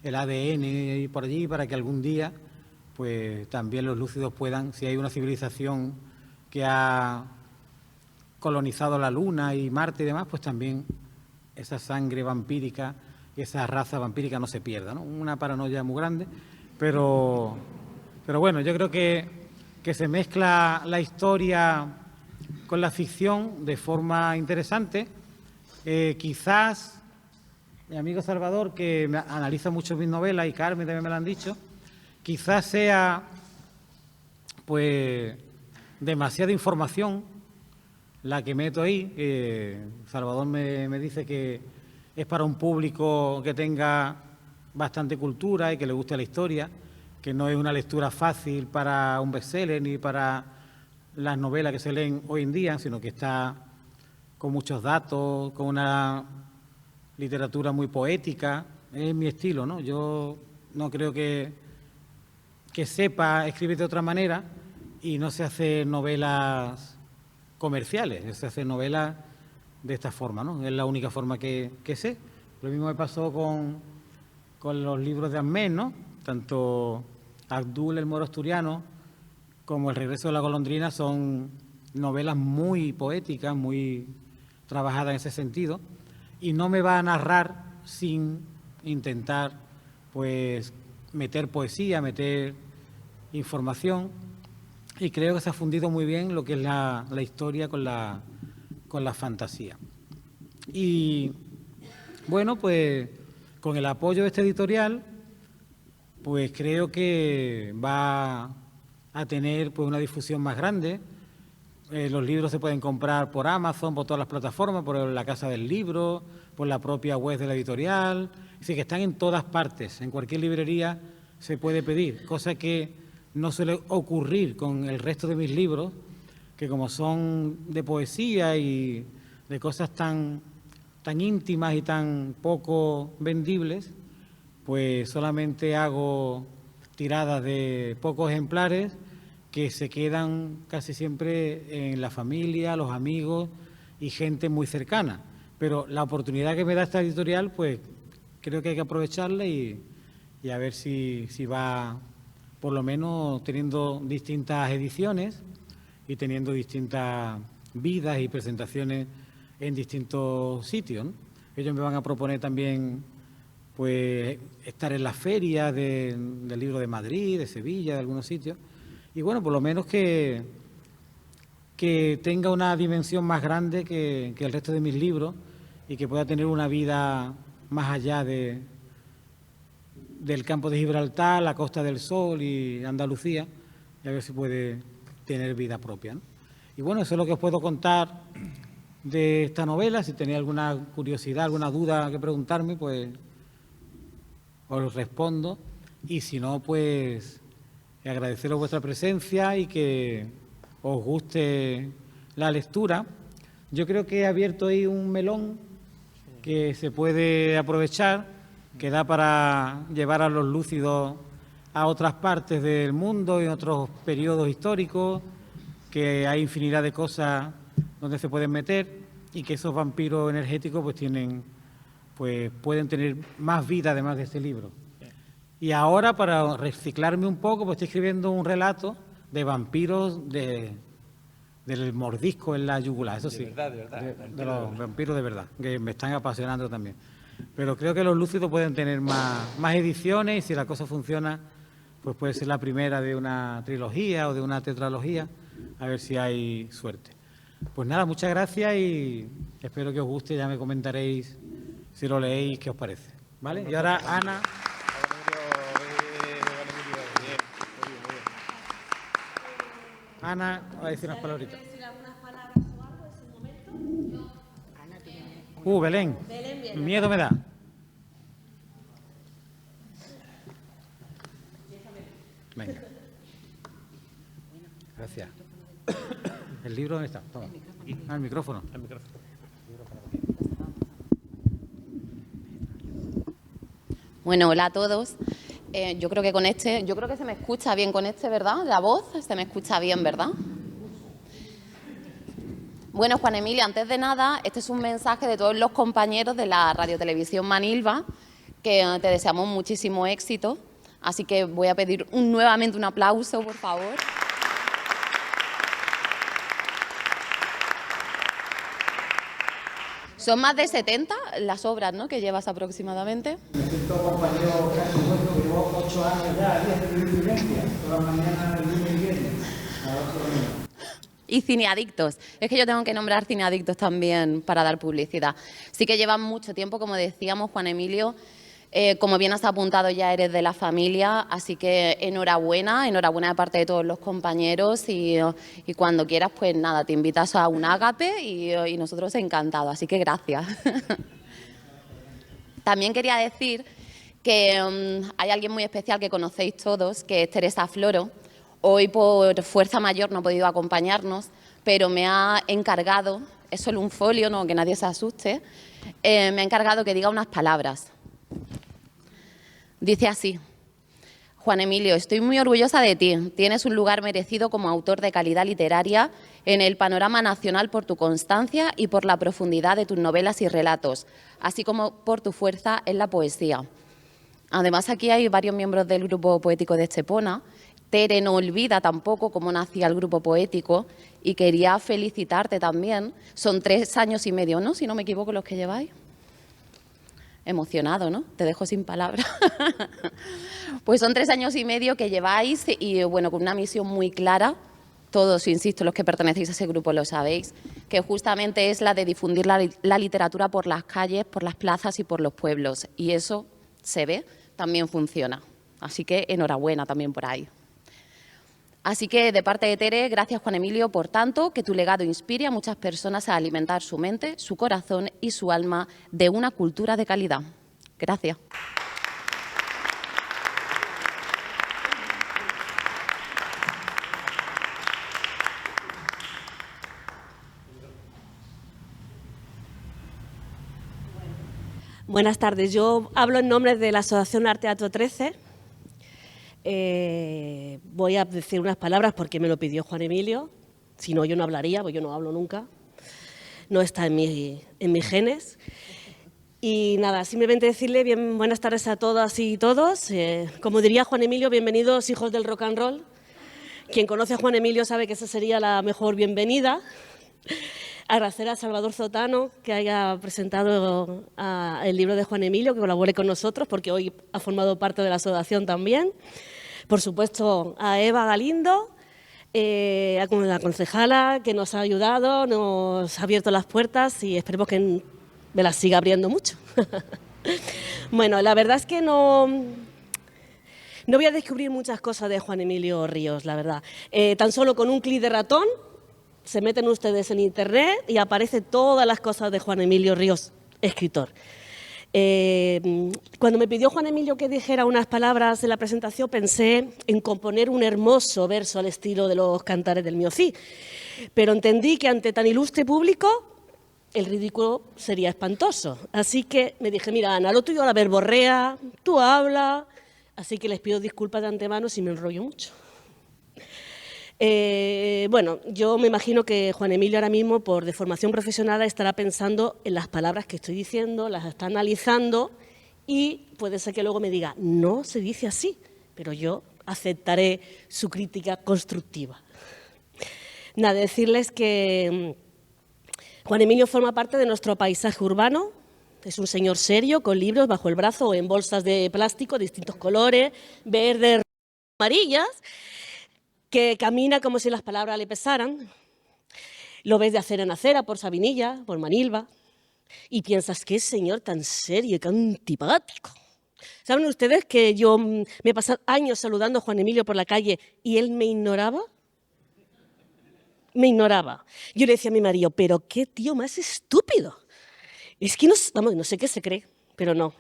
el ADN por allí para que algún día pues también los lúcidos puedan, si hay una civilización que ha colonizado la Luna y Marte y demás, pues también esa sangre vampírica, esa raza vampírica no se pierda, ¿no? Una paranoia muy grande, pero bueno, yo creo que se mezcla la historia con la ficción de forma interesante. Quizás mi amigo Salvador, que analiza mucho mis novelas, y Carmen también me lo han dicho, quizás sea pues demasiada información la que meto ahí. Salvador me dice que es para un público que tenga bastante cultura y que le guste la historia, que no es una lectura fácil para un bestseller ni para las novelas que se leen hoy en día, sino que está con muchos datos, con una literatura muy poética. Es mi estilo, ¿no? Yo no creo que sepa escribir de otra manera y no se hace novelas comerciales, se hace novelas de esta forma, ¿no? Es la única forma que sé. Lo mismo me pasó con los libros de Ahmed, ¿no? Tanto Abdul, el moro asturiano, como El regreso de la golondrina son novelas muy poéticas, muy trabajadas en ese sentido, y no me va a narrar sin intentar pues meter poesía, meter información, y creo que se ha fundido muy bien lo que es la historia con la fantasía. Y bueno, pues con el apoyo de este editorial, pues creo que va a tener pues una difusión más grande. Los libros se pueden comprar por Amazon, por todas las plataformas, por la Casa del Libro, por la propia web de la editorial. Así que están en todas partes, en cualquier librería se puede pedir, cosa que no suele ocurrir con el resto de mis libros, que como son de poesía y de cosas tan íntimas y tan poco vendibles, pues solamente hago tiradas de pocos ejemplares que se quedan casi siempre en la familia, los amigos y gente muy cercana. Pero la oportunidad que me da esta editorial, pues creo que hay que aprovecharla y a ver si va por lo menos teniendo distintas ediciones y teniendo distintas vidas y presentaciones en distintos sitios, ¿no? Ellos me van a proponer también pues estar en las ferias del libro de Madrid, de Sevilla, de algunos sitios. Y bueno, por lo menos que tenga una dimensión más grande que el resto de mis libros y que pueda tener una vida más allá del campo de Gibraltar, la Costa del Sol y Andalucía, y a ver si puede tener vida propia, ¿no? Y bueno, eso es lo que os puedo contar de esta novela. Si tenéis alguna curiosidad, alguna duda que preguntarme, pues os respondo. Y si no, pues agradeceros vuestra presencia y que os guste la lectura. Yo creo que he abierto ahí un melón que se puede aprovechar, que da para llevar a los lúcidos a otras partes del mundo y otros periodos históricos, que hay infinidad de cosas donde se pueden meter y que esos vampiros energéticos pues pueden tener más vida además de este libro. Y ahora, para reciclarme un poco, pues estoy escribiendo un relato de vampiros del mordisco en la yugular, eso sí. De verdad. De los vampiros de verdad, que me están apasionando también. Pero creo que los lúcidos pueden tener más ediciones y si la cosa funciona, pues puede ser la primera de una trilogía o de una tetralogía, a ver si hay suerte. Pues nada, muchas gracias y espero que os guste, ya me comentaréis si lo leéis, qué os parece. ¿Vale? Y ahora Ana. Ana va a decir unas palabritas. Belén. Miedo me da. Venga. Gracias. ¿El libro dónde está? Toma. El micrófono. El micrófono. Bueno, hola a todos. Yo creo que se me escucha bien con este, ¿verdad? La voz se me escucha bien, ¿verdad? Bueno, Juan Emilio, antes de nada, este es un mensaje de todos los compañeros de la Radiotelevisión Manilva, que te deseamos muchísimo éxito. Así que voy a pedir nuevamente un aplauso, por favor. Son más de 70 las obras, ¿no?, que llevas aproximadamente. Me siento compañero casi vuestro, que llevo 8 años ya, días de vivencia, todas las mañanas, el lunes y viernes, a las 8 de la mañana. Y cineadictos. Es que yo tengo que nombrar cineadictos también para dar publicidad. Sí que llevan mucho tiempo, como decíamos, Juan Emilio. Como bien has apuntado, ya eres de la familia, así que enhorabuena de parte de todos los compañeros y cuando quieras, pues nada, te invitas a un ágape y nosotros encantados, así que gracias. También quería decir que hay alguien muy especial que conocéis todos, que es Teresa Floro. Hoy por fuerza mayor no ha podido acompañarnos, pero me ha encargado, es solo un folio, no que nadie se asuste, me ha encargado que diga unas palabras. Dice así: Juan Emilio, estoy muy orgullosa de ti. Tienes un lugar merecido como autor de calidad literaria en el panorama nacional por tu constancia y por la profundidad de tus novelas y relatos, así como por tu fuerza en la poesía. Además, aquí hay varios miembros del grupo poético de Estepona. Tere no olvida tampoco cómo nacía el grupo poético y quería felicitarte también. Son 3 años y medio, ¿no?, si no me equivoco, los que lleváis. Emocionado, ¿no? Te dejo sin palabras. Pues son 3 años y medio que lleváis y, bueno, con una misión muy clara. Todos, insisto, los que pertenecéis a ese grupo lo sabéis, que justamente es la de difundir la literatura por las calles, por las plazas y por los pueblos. Y eso se ve, también funciona. Así que enhorabuena también por ahí. Así que, de parte de Tere, gracias, Juan Emilio, por tanto, que tu legado inspire a muchas personas a alimentar su mente, su corazón y su alma de una cultura de calidad. Gracias. Buenas tardes. Yo hablo en nombre de la Asociación Arte Teatro 13. Voy a decir unas palabras porque me lo pidió Juan Emilio. Si no, yo no hablaría, porque yo no hablo nunca. No está en mis genes. Y nada, simplemente decirle buenas tardes a todas y todos. Como diría Juan Emilio, bienvenidos hijos del rock and roll. Quien conoce a Juan Emilio sabe que esa sería la mejor bienvenida. Agradecer a Salvador Zotano que haya presentado el libro de Juan Emilio, que colabore con nosotros, porque hoy ha formado parte de la asociación también. Por supuesto, a Eva Galindo, a la concejala, que nos ha ayudado, nos ha abierto las puertas y esperemos que me las siga abriendo mucho. Bueno, la verdad es que no voy a descubrir muchas cosas de Juan Emilio Ríos, la verdad. Tan solo con un clic de ratón se meten ustedes en internet y aparecen todas las cosas de Juan Emilio Ríos, escritor. Cuando me pidió Juan Emilio que dijera unas palabras en la presentación, pensé en componer un hermoso verso al estilo de los cantares del Miocí, pero entendí que ante tan ilustre público el ridículo sería espantoso. Así que me dije, mira, Ana, lo tuyo la verborrea, tú habla, así que les pido disculpas de antemano si me enrollo mucho. Bueno, yo me imagino que Juan Emilio ahora mismo, por deformación profesional, estará pensando en las palabras que estoy diciendo, las está analizando y puede ser que luego me diga, no se dice así, pero yo aceptaré su crítica constructiva. Nada, decirles que Juan Emilio forma parte de nuestro paisaje urbano, Es un señor serio con libros bajo el brazo o en bolsas de plástico de distintos colores, verdes, amarillas, que camina como si las palabras le pesaran. Lo ves de acera en acera por Sabinilla, por Manilva, y piensas, qué señor tan serio y tan antipático. ¿Saben ustedes que yo me he pasado años saludando a Juan Emilio por la calle y él me ignoraba? Me ignoraba. Yo le decía a mi marido, pero qué tío más estúpido. Es que no sé qué se cree, pero no.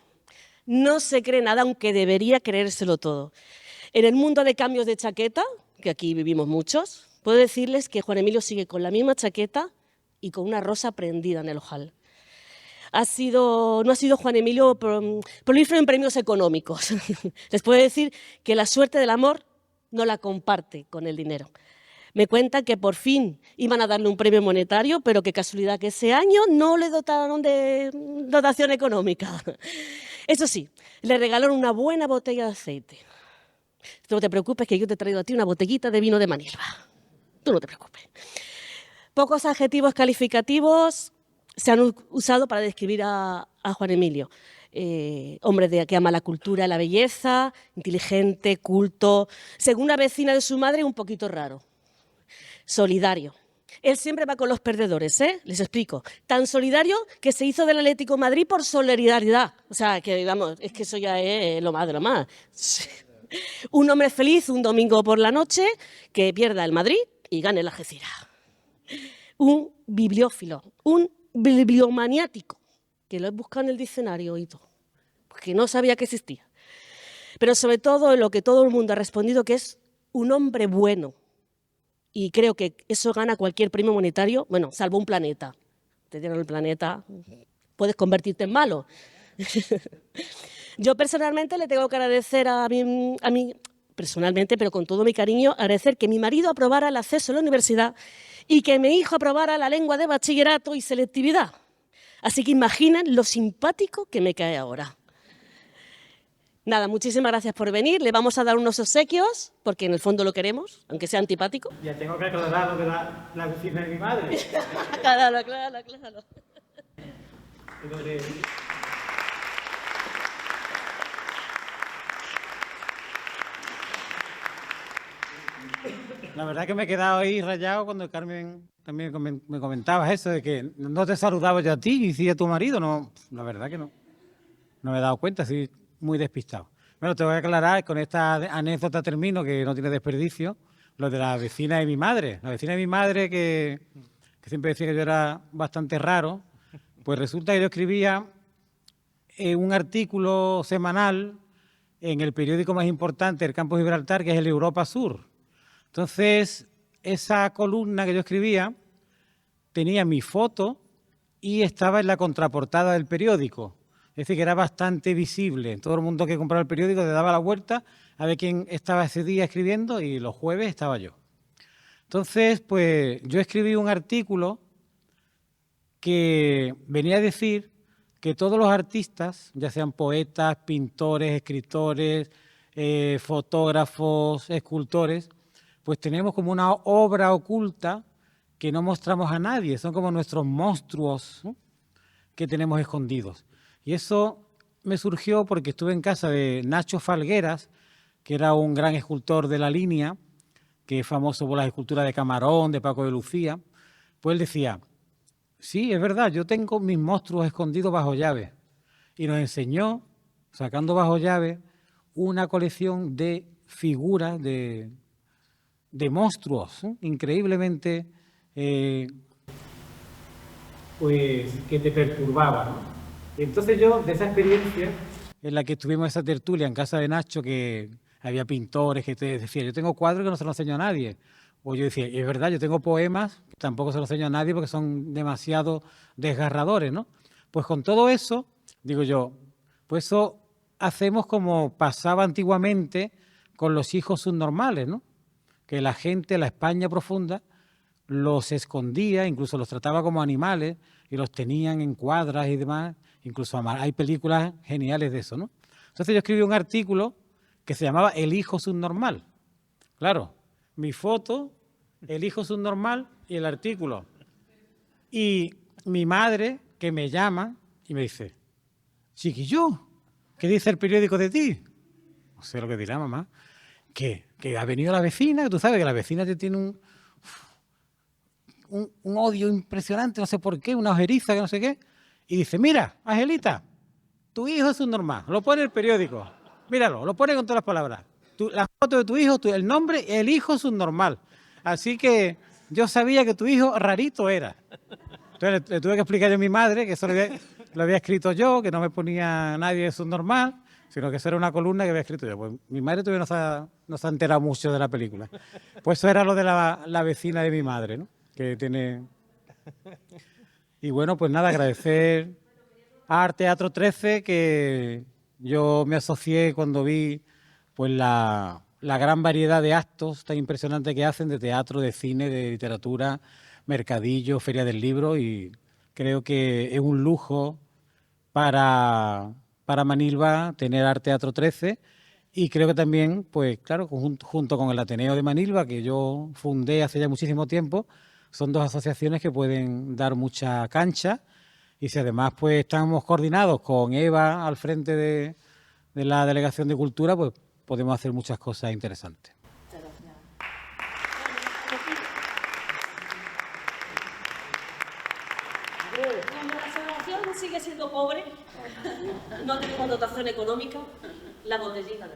No se cree nada, aunque debería creérselo todo. En el mundo de cambios de chaqueta, que aquí vivimos muchos, puedo decirles que Juan Emilio sigue con la misma chaqueta y con una rosa prendida en el ojal. No ha sido Juan Emilio prolífero en premios económicos. Les puedo decir que la suerte del amor no la comparte con el dinero. Me cuentan que por fin iban a darle un premio monetario, pero qué casualidad que ese año no le dotaron de dotación económica. Eso sí, le regalaron una buena botella de aceite. Tú no te preocupes que yo te he traído a ti una botellita de vino de Manilva. Tú no te preocupes. Pocos adjetivos calificativos se han usado para describir a Juan Emilio. Hombre que ama la cultura, la belleza, inteligente, culto. Según la vecina de su madre, un poquito raro. Solidario. Él siempre va con los perdedores, ¿eh? Les explico. Tan solidario que se hizo del Atlético de Madrid por solidaridad. O sea, que vamos, es que eso ya es lo más de lo más. Un hombre feliz un domingo por la noche que pierda el Madrid y gane la Algeciras. Un bibliófilo, un bibliomaniático, que lo he buscado en el diccionario y todo, porque no sabía que existía. Pero sobre todo en lo que todo el mundo ha respondido, que es un hombre bueno. Y creo que eso gana cualquier premio monetario, bueno, salvo un planeta. Te dieron el planeta, puedes convertirte en malo. Yo personalmente le tengo que agradecer a mí, personalmente, pero con todo mi cariño, agradecer que mi marido aprobara el acceso a la universidad y que mi hijo aprobara la lengua de bachillerato y selectividad. Así que imaginen lo simpático que me cae ahora. Nada, muchísimas gracias por venir. Le vamos a dar unos obsequios, porque en el fondo lo queremos, aunque sea antipático. Ya tengo que aclarar lo de la vecina de mi madre. Claro. La verdad que me he quedado ahí rayado cuando Carmen también me comentabas eso, de que no te saludaba yo a ti y sí a tu marido. No, la verdad que no. No me he dado cuenta, estoy muy despistado. Bueno, te voy a aclarar, con esta anécdota termino, que no tiene desperdicio, lo de la vecina de mi madre. La vecina de mi madre, que siempre decía que yo era bastante raro, pues resulta que yo escribía un artículo semanal en el periódico más importante del campo de Gibraltar, que es el Europa Sur. Entonces, esa columna que yo escribía tenía mi foto y estaba en la contraportada del periódico. Es decir, que era bastante visible. Todo el mundo que compraba el periódico le daba la vuelta a ver quién estaba ese día escribiendo y los jueves estaba yo. Entonces, pues yo escribí un artículo que venía a decir que todos los artistas, ya sean poetas, pintores, escritores, fotógrafos, escultores, pues tenemos como una obra oculta que no mostramos a nadie. Son como nuestros monstruos, ¿no?, que tenemos escondidos. Y eso me surgió porque estuve en casa de Nacho Falgueras, que era un gran escultor de la línea, que es famoso por las esculturas de Camarón, de Paco de Lucía. Pues él decía, sí, es verdad, yo tengo mis monstruos escondidos bajo llave. Y nos enseñó, sacando bajo llave, una colección de figuras de monstruos, ¿eh?, increíblemente, pues, que te perturbaban, ¿no? Entonces yo, de esa experiencia en la que estuvimos esa tertulia en casa de Nacho, que había pintores que te decían, yo tengo cuadros que no se los enseño a nadie. O yo decía, es verdad, yo tengo poemas que tampoco se los enseño a nadie porque son demasiado desgarradores, ¿no? Pues con todo eso, digo yo, pues eso hacemos como pasaba antiguamente con los hijos subnormales, ¿no? Que la gente, la España profunda, los escondía, incluso los trataba como animales y los tenían en cuadras y demás. Incluso hay películas geniales de eso, ¿no? Entonces yo escribí un artículo que se llamaba El hijo subnormal. Claro, mi foto, el hijo subnormal y el artículo. Y mi madre, que me llama y me dice, chiquillo, ¿qué dice el periódico de ti? No sé lo que dirá mamá. Que ha venido la vecina, que tú sabes que la vecina te tiene un odio impresionante, no sé por qué, una ojeriza, que no sé qué. Y dice, mira, Angelita, tu hijo es un normal, lo pone en el periódico. Míralo, lo pone con todas las palabras. La foto de tu hijo, el nombre, el hijo es un normal. Así que yo sabía que tu hijo rarito era. Entonces le tuve que explicar yo a mi madre que eso lo había escrito yo, que no me ponía nadie de subnormal, sino que eso era una columna que había escrito yo. Pues mi madre todavía no se ha enterado mucho de la película. Pues eso era lo de la vecina de mi madre, ¿no? Que tiene... Y bueno, pues nada, agradecer a Arte Teatro 13, que yo me asocié cuando vi pues la gran variedad de actos tan impresionantes que hacen, de teatro, de cine, de literatura, mercadillo, feria del libro, y creo que es un lujo para Manilva tener Arte Teatro 13, y creo que también, pues claro, junto con el Ateneo de Manilva, que yo fundé hace ya muchísimo tiempo, son dos asociaciones que pueden dar mucha cancha, y si además pues estamos coordinados con Eva al frente de la Delegación de Cultura, pues podemos hacer muchas cosas interesantes. Cuando la asociación sigue siendo pobre, no tenemos dotación económica, la botellita no.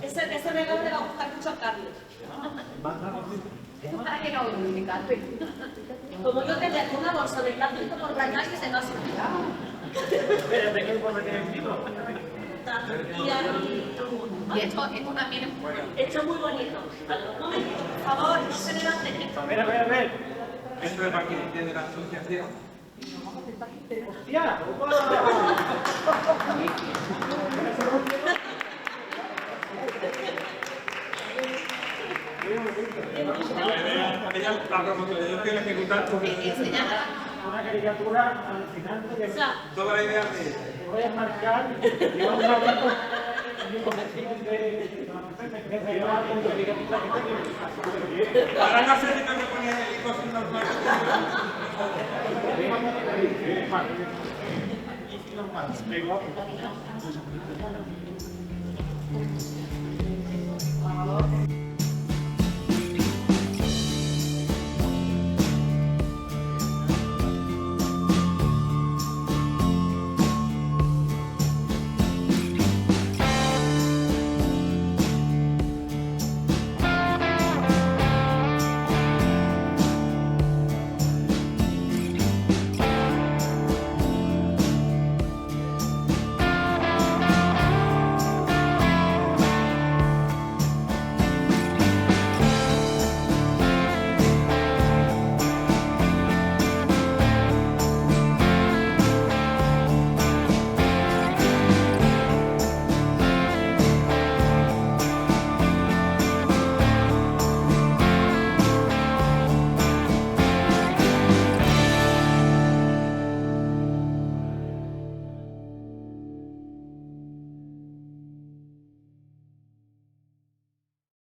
Ese regalo le va a gustar mucho a Carlos. ¿Para qué no voy a Carlos? Como yo te dejo una bolsa de plástico por la calle, se va a subir. Y esto también es Esto es muy bonito. Un momentito, por favor, no se levanten. A ver. Esto es para quien entiende la asociación. ¡Hostia! La promoción que ejecutar Una caricatura alucinante que toda la idea de voy a marcar y vamos a hablar con Ahora no sé si tengo que poner el hijo sin normal. normal.